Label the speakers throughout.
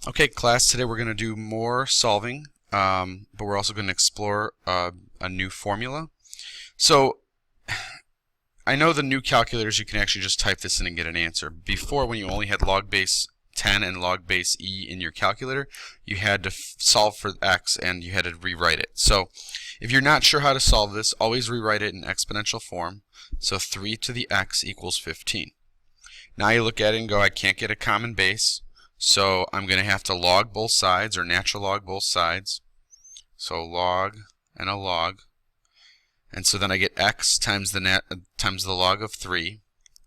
Speaker 1: Okay, class, today we're going to do more solving, but we're also going to explore a new formula. So I know the new calculators, you can actually just type this in and get an answer. Before, when you only had log base 10 and log base e in your calculator, you had to solve for x and you had to rewrite it. So if you're not sure how to solve this, always rewrite it in exponential form. So 3 to the x equals 15. Now you look at it and go, I can't get a common base, so I'm going to have to log both sides, or natural log both sides. So log and a log. And so then I get x times the log of 3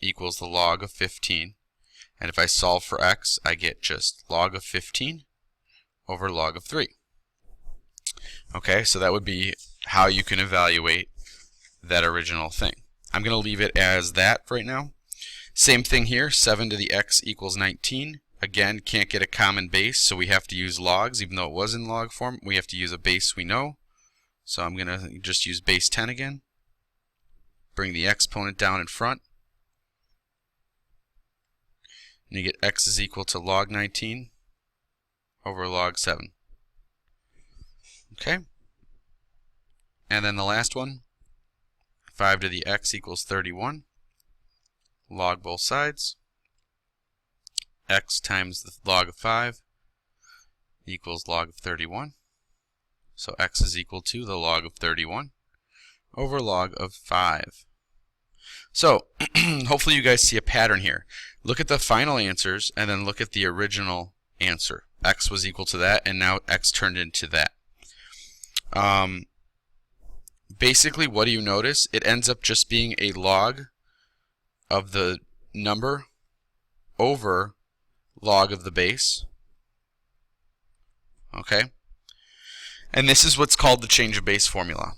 Speaker 1: equals the log of 15. And if I solve for x, I get just log of 15 over log of 3. Okay, so that would be how you can evaluate that original thing. I'm going to leave it as that right now. Same thing here, 7 to the x equals 19. Again, can't get a common base, so we have to use logs. Even though it was in log form, we have to use a base we know. So I'm going to just use base 10 again. Bring the exponent down in front. And you get x is equal to log 19 over log 7. Okay? And then the last one, 5 to the x equals 31. Log both sides. X times the log of 5 equals log of 31. So x is equal to the log of 31 over log of 5. So hopefully you guys see a pattern here. Look at the final answers and then look at the original answer. X was equal to that, and now x turned into that. Basically, what do you notice? It ends up just being a log of the number over log of the base. Okay? And this is what's called the change of base formula.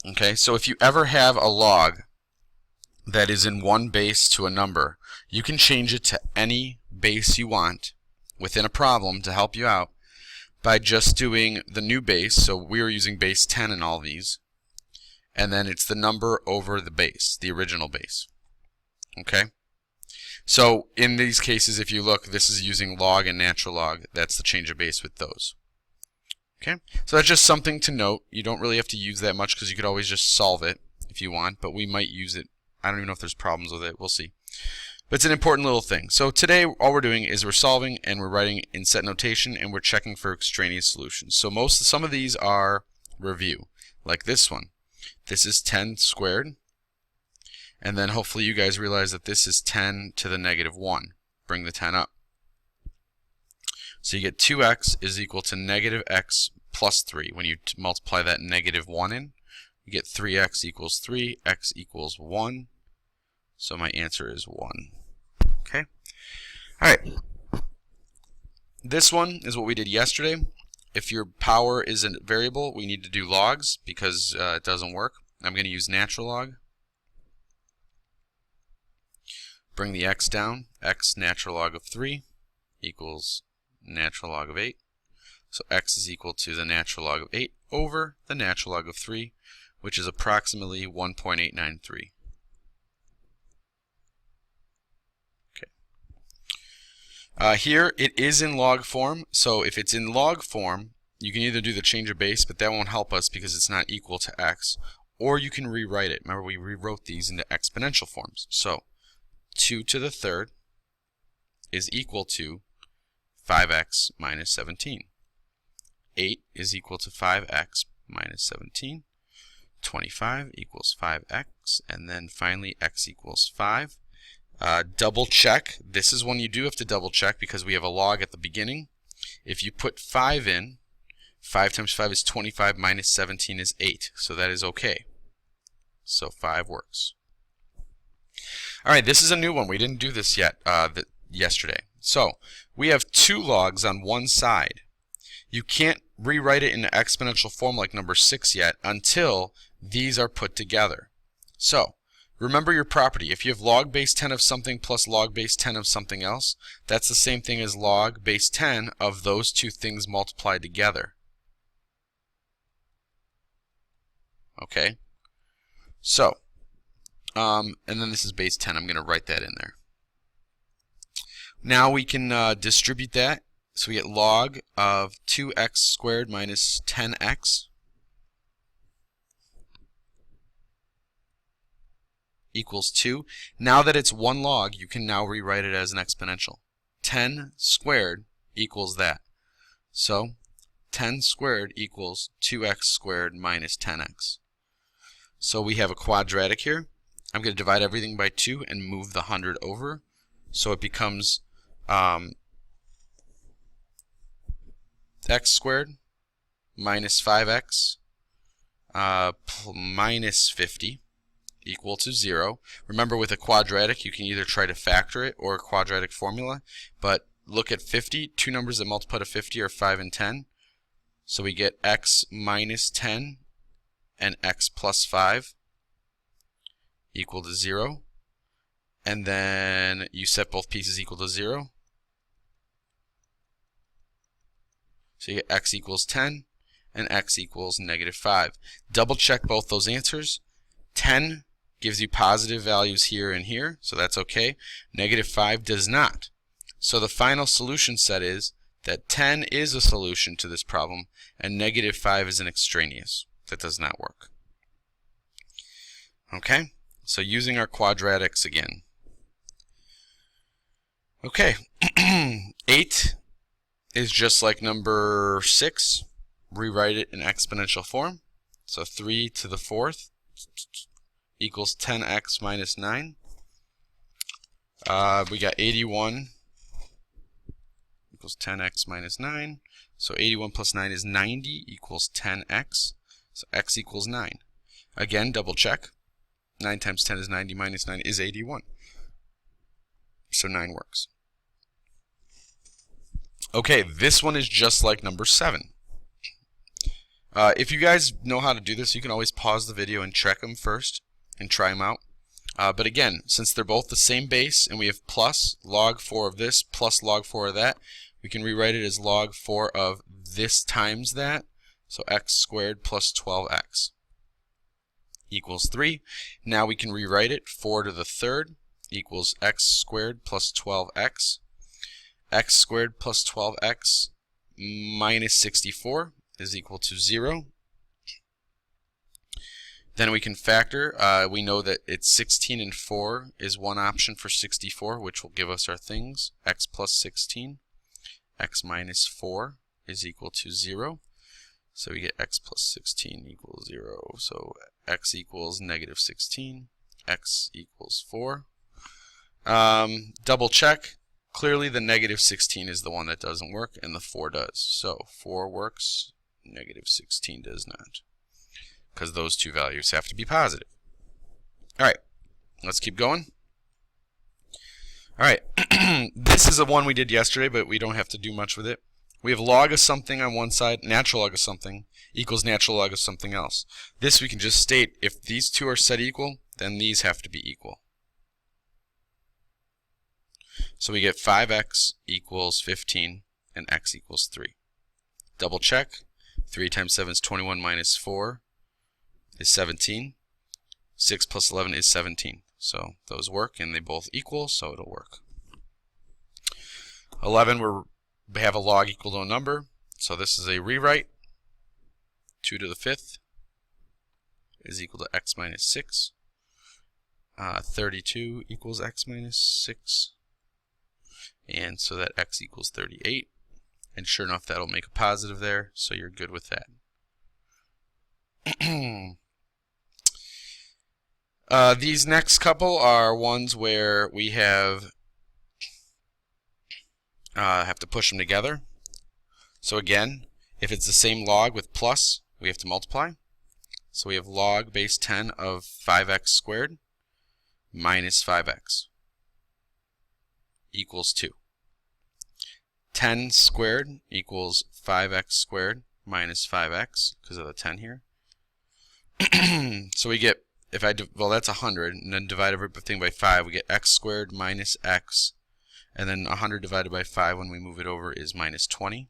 Speaker 1: Okay, so if you ever have a log that is in one base to a number, you can change it to any base you want within a problem to help you out by just doing the new base. So we are using base 10 in all these, and then it's the number over the base, the original base. Okay? So in these cases, if you look, this is using log and natural log. That's the change of base with those. Okay? So that's just something to note. You don't really have to use that much because you could always just solve it if you want, but we might use it. I don't even know if there's problems with it. We'll see. But it's an important little thing. So today all we're doing is we're solving and we're writing in set notation and we're checking for extraneous solutions. So some of these are review, like this one. This is 10 squared. And then hopefully you guys realize that this is 10 to the negative 1. Bring the 10 up. So you get 2x is equal to negative x plus 3. When you multiply that negative 1 in, you get 3x equals 3, x equals 1. So my answer is 1. Okay? Alright. This one is what we did yesterday. If your power is a variable, we need to do logs because it doesn't work. I'm going to use natural log. Bring the x down. X natural log of 3 equals natural log of 8. So x is equal to the natural log of 8 over the natural log of 3, which is approximately 1.893. Okay. Here it is in log form, so if it's in log form, you can either do the change of base, but that won't help us because it's not equal to x, or you can rewrite it. Remember, we rewrote these into exponential forms. So 2 to the third is equal to 5x minus 17. 8 is equal to 5x minus 17. 25 equals 5x, and then finally x equals 5. Double check. This is one you do have to double check because we have a log at the beginning. If you put 5 in, 5 times 5 is 25 minus 17 is 8, so that is okay. So 5 works. Alright, this is a new one. We didn't do this yet yesterday. So we have two logs on one side. You can't rewrite it in an exponential form like number 6 yet until these are put together. So remember your property. If you have log base 10 of something plus log base 10 of something else, that's the same thing as log base 10 of those two things multiplied together. Okay? So, and then this is base 10. I'm going to write that in there. Now we can distribute that So we get log of 2x squared minus 10x equals 2. Now that it's one log, you can now rewrite it as an exponential. 10 squared equals that. So 10 squared equals 2x squared minus 10x. So we have a quadratic here. I'm going to divide everything by 2 and move the 100 over. So it becomes x squared minus 5x minus 50 equal to 0. Remember, with a quadratic, you can either try to factor it or a quadratic formula. But look at 50. Two numbers that multiply to 50 are 5 and 10. So we get x minus 10 and x plus 5 equal to 0. And then you set both pieces equal to 0. So you get x equals 10 and x equals negative 5. Double check both those answers. 10 gives you positive values here and here, so that's okay. Negative 5 does not. So the final solution set is that 10 is a solution to this problem and negative 5 is an extraneous. That does not work. Okay, so using our quadratics again. Okay, 8 is just like number 6. Rewrite it in exponential form. So 3 to the 4th equals 10x minus 9. We got 81 equals 10x minus 9. So 81 plus 9 is 90 equals 10x. So x equals 9. Again, double check. 9 times 10 is 90 minus 9 is 81. So 9 works. Okay, this one is just like number 7. If you guys know how to do this, you can always pause the video and check them first and try them out. But again, since they're both the same base and we have plus log 4 of this plus log 4 of that, we can rewrite it as log 4 of this times that. So x squared plus 12x equals 3. Now we can rewrite it 4 to the 3rd equals x squared plus 12x. X squared plus 12x minus 64 is equal to 0. Then we can factor. We know that it's 16 and 4 is one option for 64, which will give us our things. X plus 16, x minus 4 is equal to 0. So we get x plus 16 equals 0. So x equals negative 16, x equals 4. Double check. Clearly the negative 16 is the one that doesn't work, and the 4 does. So 4 works, negative 16 does not, because those two values have to be positive. Alright, let's keep going. Alright, this is the one we did yesterday, but we don't have to do much with it. We have log of something on one side, natural log of something, equals natural log of something else. This we can just state, if these two are set equal, then these have to be equal. So we get 5x equals 15 and x equals 3. Double check. 3 times 7 is 21 minus 4 is 17. 6 plus 11 is 17. So those work and they both equal, so it'll work. 11, we have a log equal to a number. So this is a rewrite. 2 to the 5th is equal to x minus 6. 32 equals x minus 6. And so that x equals 38. And sure enough, that'll make a positive there, so you're good with that. These next couple are ones where we have to push them together. So again, if it's the same log with plus, we have to multiply. So we have log base 10 of 5x squared minus 5x equals 2. 10 squared equals 5x squared minus 5x, because of the 10 here. So we get, well, that's 100, and then divide everything by 5, we get x squared minus x, and then 100 divided by 5 when we move it over is minus 20.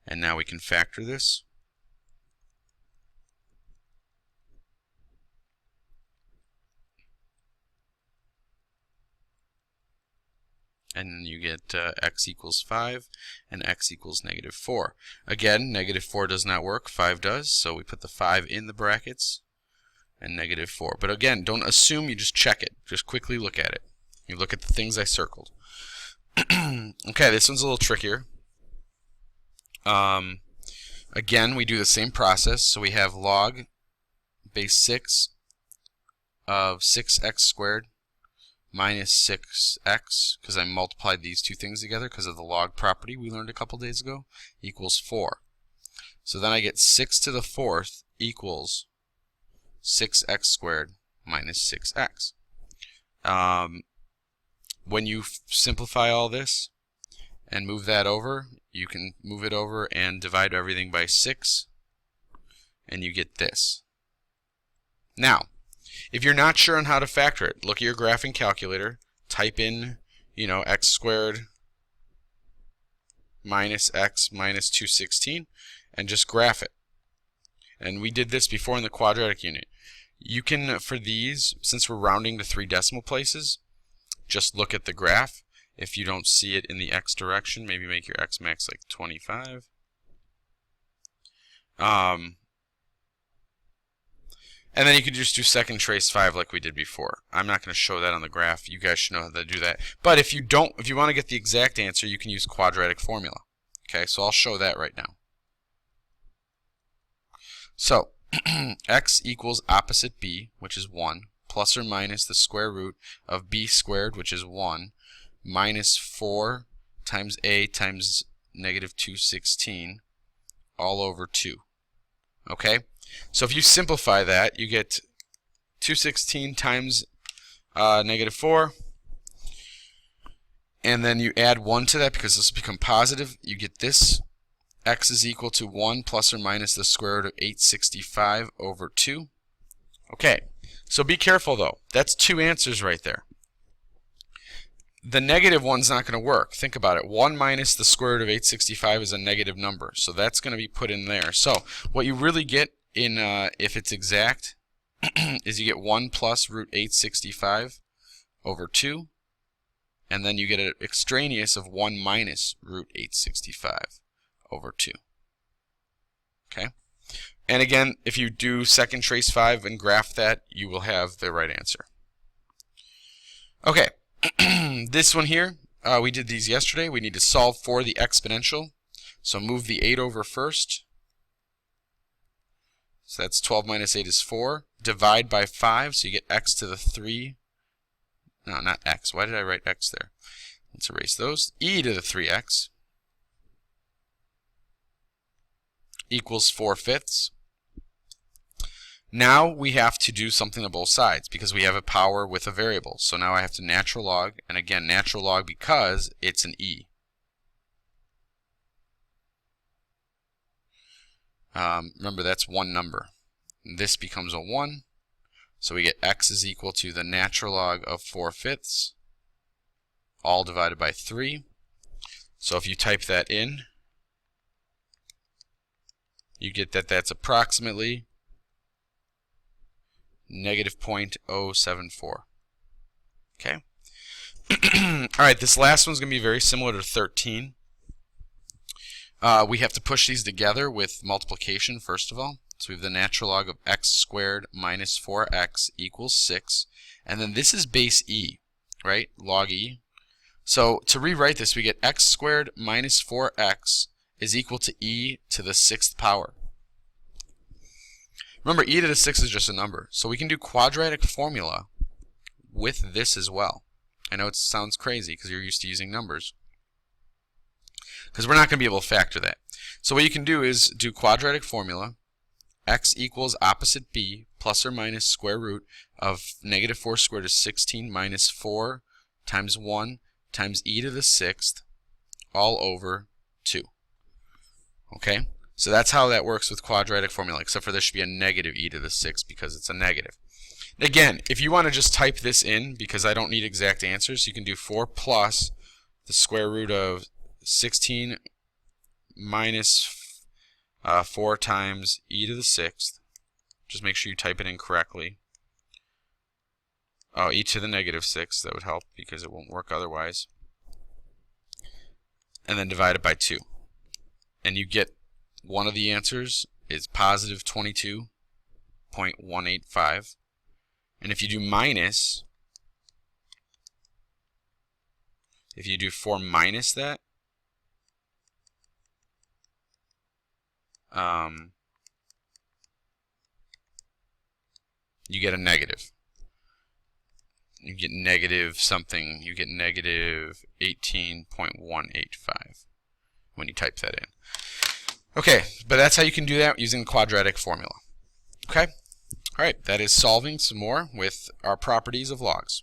Speaker 1: And now we can factor this. and then you get x equals 5 and x equals negative 4. Again, negative 4 does not work, 5 does, so we put the 5 in the brackets and negative 4. But again, don't assume, you just check it. Just quickly look at it. You look at the things I circled. Okay, this one's a little trickier. Again, we do the same process. So we have log base 6 of 6x squared minus 6x, because I multiplied these two things together because of the log property we learned a couple days ago, equals 4. So then I get 6 to the 4th equals 6x squared minus 6x. When you simplify all this and move that over, you can move it over and divide everything by 6, and you get this. Now, if you're not sure on how to factor it, look at your graphing calculator, type in, x squared minus x minus 216, and just graph it. And we did this before in the quadratic unit. You can, for these, since we're rounding to 3 decimal places, just look at the graph. If you don't see it in the x direction, maybe make your x max like 25. And then you could just do second trace 5 like we did before. I'm not going to show that on the graph. You guys should know how to do that. But if you want to get the exact answer, you can use quadratic formula. Okay, so I'll show that right now. So x equals opposite b, which is 1, plus or minus the square root of b squared, which is 1, minus 4 times a times negative 216, all over 2. Okay? So if you simplify that, you get 216 times negative 4, and then you add 1 to that because this will become positive. You get this. X is equal to 1 plus or minus the square root of 865 over 2. Okay, so be careful though. That's 2 answers right there. The negative one's not going to work. Think about it. 1 minus the square root of 865 is a negative number, so that's going to be put in there. So what you really get in if it's exact is you get 1 plus root 865 over 2, and then you get an extraneous of 1 minus root 865 over 2. Okay? And again, if you do second trace 5 and graph that, you will have the right answer. Okay, this one here, we did these yesterday. We need to solve for the exponential. So move the 8 over first. So that's 12 minus 8 is 4. Divide by 5, so you get x to the 3. No, not x. Why did I write x there? Let's erase those. E to the 3x equals 4/5. Now we have to do something on both sides because we have a power with a variable. So now I have to natural log, and again natural log because it's an e. Remember, that's one number. This becomes a 1. So we get x is equal to the natural log of 4/5, all divided by 3. So if you type that in, you get that that's approximately negative 0.074. Okay? Alright, this last one's going to be very similar to 13. We have to push these together with multiplication, first of all. So we have the natural log of x squared minus 4x equals 6. And then this is base e, right? Log e. So to rewrite this, we get x squared minus 4x is equal to e to the 6th power. Remember, e to the 6th is just a number. So we can do quadratic formula with this as well. I know it sounds crazy because you're used to using numbers, because we're not going to be able to factor that. So what you can do is do quadratic formula. X equals opposite b plus or minus square root of negative 4 squared is 16 minus 4 times 1 times e to the 6th all over 2. Okay? So that's how that works with quadratic formula, except for there should be a negative e to the 6th because it's a negative. Again, if you want to just type this in, because I don't need exact answers, you can do 4 plus the square root of 16 minus 4 times e to the 6th. Just make sure you type it in correctly. Oh, e to the negative 6, that would help because it won't work otherwise. and then divide it by 2. And you get one of the answers is positive 22.185. And if you do minus, if you do 4 minus that, you get a negative. You get negative something. You get negative 18.185 when you type that in. Okay, but that's how you can do that using the quadratic formula. Okay? All right, that is solving some more with our properties of logs.